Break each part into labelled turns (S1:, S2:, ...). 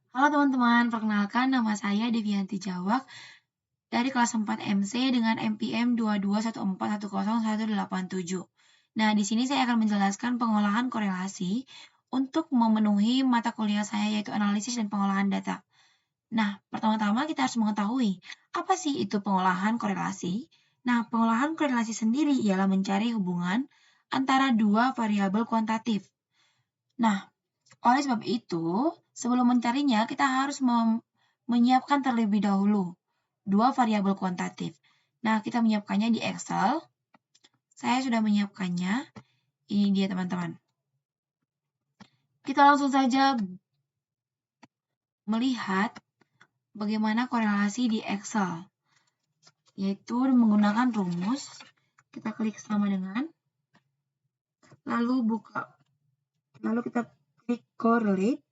S1: Halo teman-teman, perkenalkan nama saya Devianti Jawak dari kelas 4 MC dengan NPM 221410187. Nah, di sini saya akan menjelaskan pengolahan korelasi untuk memenuhi mata kuliah saya yaitu analisis dan pengolahan data. Nah, pertama-tama kita harus mengetahui apa sih itu pengolahan korelasi. Nah, pengolahan korelasi sendiri ialah mencari hubungan antara dua variabel kuantitatif. Nah, oleh sebab itu, sebelum mencarinya, kita harus menyiapkan terlebih dahulu dua variabel kuantitatif. Nah, kita menyiapkannya di Excel. Saya sudah menyiapkannya. Ini dia, teman-teman. Kita langsung saja melihat bagaimana korelasi di Excel, yaitu menggunakan rumus. Kita klik sama dengan, lalu kita klik correlate.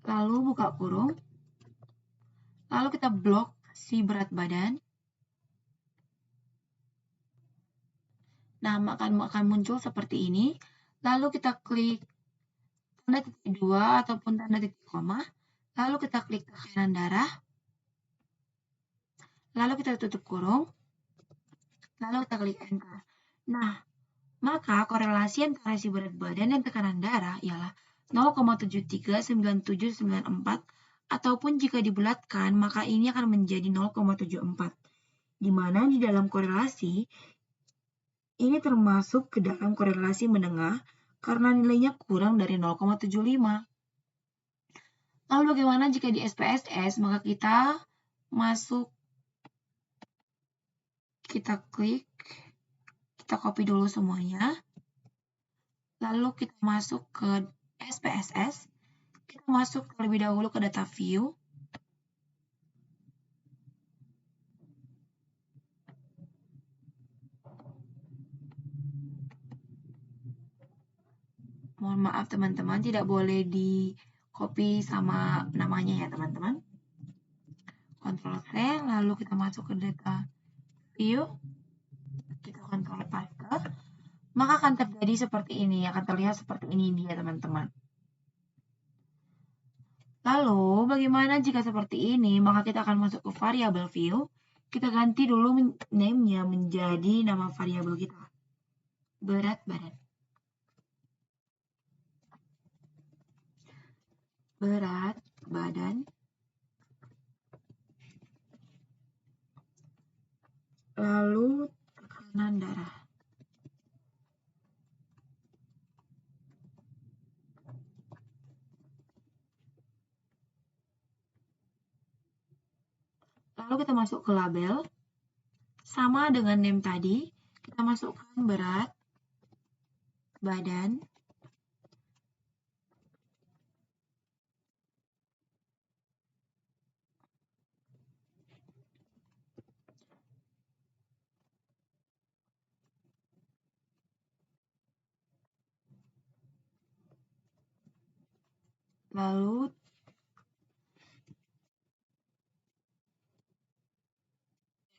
S1: Lalu buka kurung. Lalu kita blok si berat badan. Nah, akan muncul seperti ini. Lalu kita klik tanda titik 2 ataupun tanda titik koma. Lalu kita klik tekanan darah. Lalu kita tutup kurung. Lalu kita klik enter. Nah, maka korelasi antara si berat badan dan tekanan darah ialah 0,739794 ataupun jika dibulatkan maka ini akan menjadi 0,74. Di mana di dalam korelasi ini termasuk ke dalam korelasi menengah karena nilainya kurang dari 0,75. Lalu bagaimana jika di SPSS? Maka kita klik, kita copy dulu semuanya. Lalu kita masuk ke SPSS. Kita masuk terlebih dahulu ke data view. Mohon maaf teman-teman, tidak boleh di copy sama namanya ya teman-teman. Ctrl C, lalu kita masuk ke data view. Kita Ctrl paste. Maka akan terjadi seperti ini, akan terlihat seperti ini dia teman-teman. Lalu, bagaimana jika seperti ini? Maka kita akan masuk ke variabel view. Kita ganti dulu name-nya menjadi nama variabel kita. Berat badan. Berat badan. Lalu, tekanan darah. Lalu kita masuk ke label. Sama dengan name tadi, kita masukkan berat badan. Lalu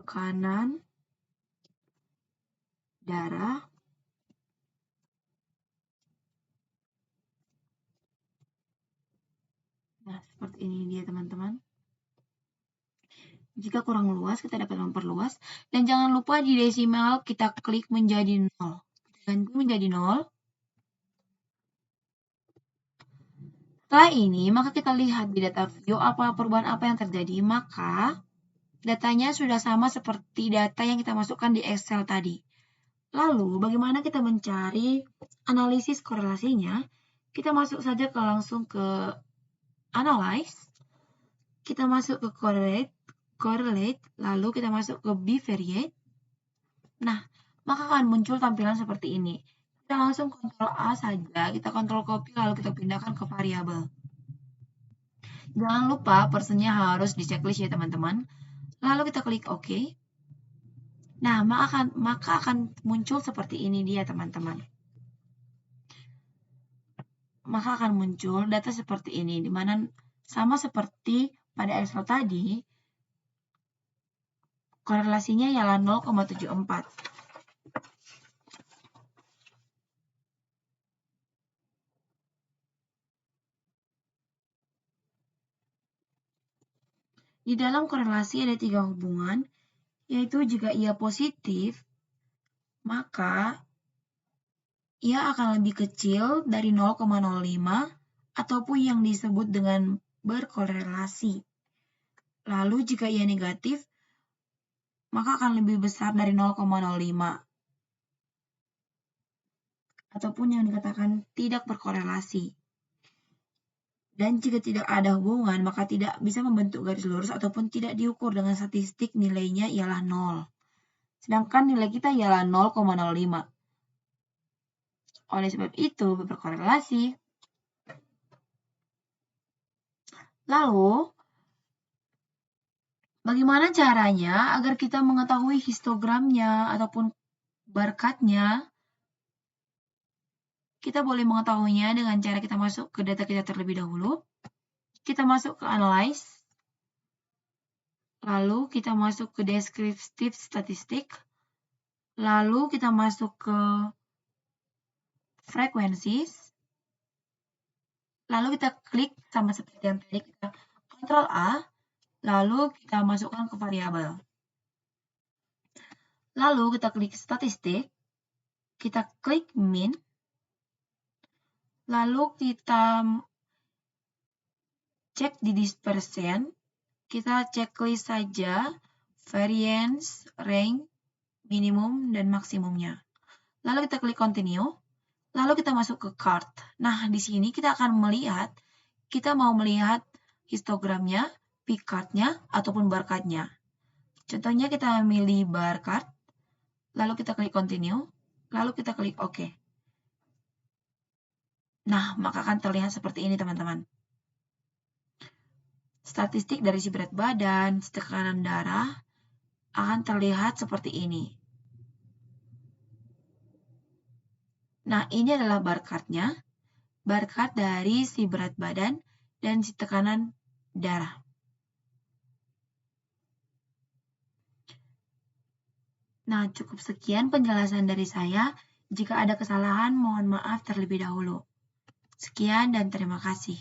S1: tekanan darah. Nah, seperti ini dia teman-teman. Jika kurang luas, kita dapat memperluas. Dan jangan lupa di desimal kita klik menjadi 0. Kita ganti menjadi 0. Setelah ini, maka kita lihat di data view perubahan apa yang terjadi. Maka, datanya sudah sama seperti data yang kita masukkan di Excel tadi. Lalu, bagaimana kita mencari analisis korelasinya? Kita masuk saja langsung ke Analyze. Kita masuk ke Correlate, lalu kita masuk ke Bivariate. Nah, maka akan muncul tampilan seperti ini. Kita langsung Ctrl A saja, kita Ctrl copy, lalu kita pindahkan ke variabel. Jangan lupa personnya harus di checklist ya teman-teman. Lalu kita klik OK. Nah, maka akan muncul seperti ini dia teman-teman. Maka akan muncul data seperti ini, di mana sama seperti pada Excel tadi, korelasinya ialah 0,74. Di dalam korelasi ada 3 hubungan, yaitu jika ia positif, maka ia akan lebih kecil dari 0,05 ataupun yang disebut dengan berkorelasi. Lalu jika ia negatif, maka akan lebih besar dari 0,05 ataupun yang dikatakan tidak berkorelasi. Dan jika tidak ada hubungan, maka tidak bisa membentuk garis lurus ataupun tidak diukur dengan statistik nilainya ialah 0. Sedangkan nilai kita ialah 0,05. Oleh sebab itu, berkorelasi. Lalu, bagaimana caranya agar kita mengetahui histogramnya ataupun barcode-nya? Kita boleh mengetahuinya dengan cara kita masuk ke data kita terlebih dahulu. Kita masuk ke Analyze. Lalu kita masuk ke Descriptive Statistic. Lalu kita masuk ke Frequencies. Lalu kita klik sama seperti yang tadi, kita Ctrl A, lalu kita masukkan ke variabel. Lalu kita klik statistik, kita klik min, lalu kita cek di dispersion, kita checklist saja variance, range, minimum, dan maksimumnya. Lalu kita klik continue, lalu kita masuk ke cart. Nah, di sini kita akan melihat, kita mau melihat histogramnya, pick-card-nya, ataupun barcode-nya. Contohnya kita milih barcode, lalu kita klik continue, lalu kita klik OK. Nah, maka akan terlihat seperti ini, teman-teman. Statistik dari si berat badan, tekanan darah, akan terlihat seperti ini. Nah, ini adalah barcode-nya, barcode dari si berat badan dan si tekanan darah. Nah, cukup sekian penjelasan dari saya. Jika ada kesalahan, mohon maaf terlebih dahulu. Sekian dan terima kasih.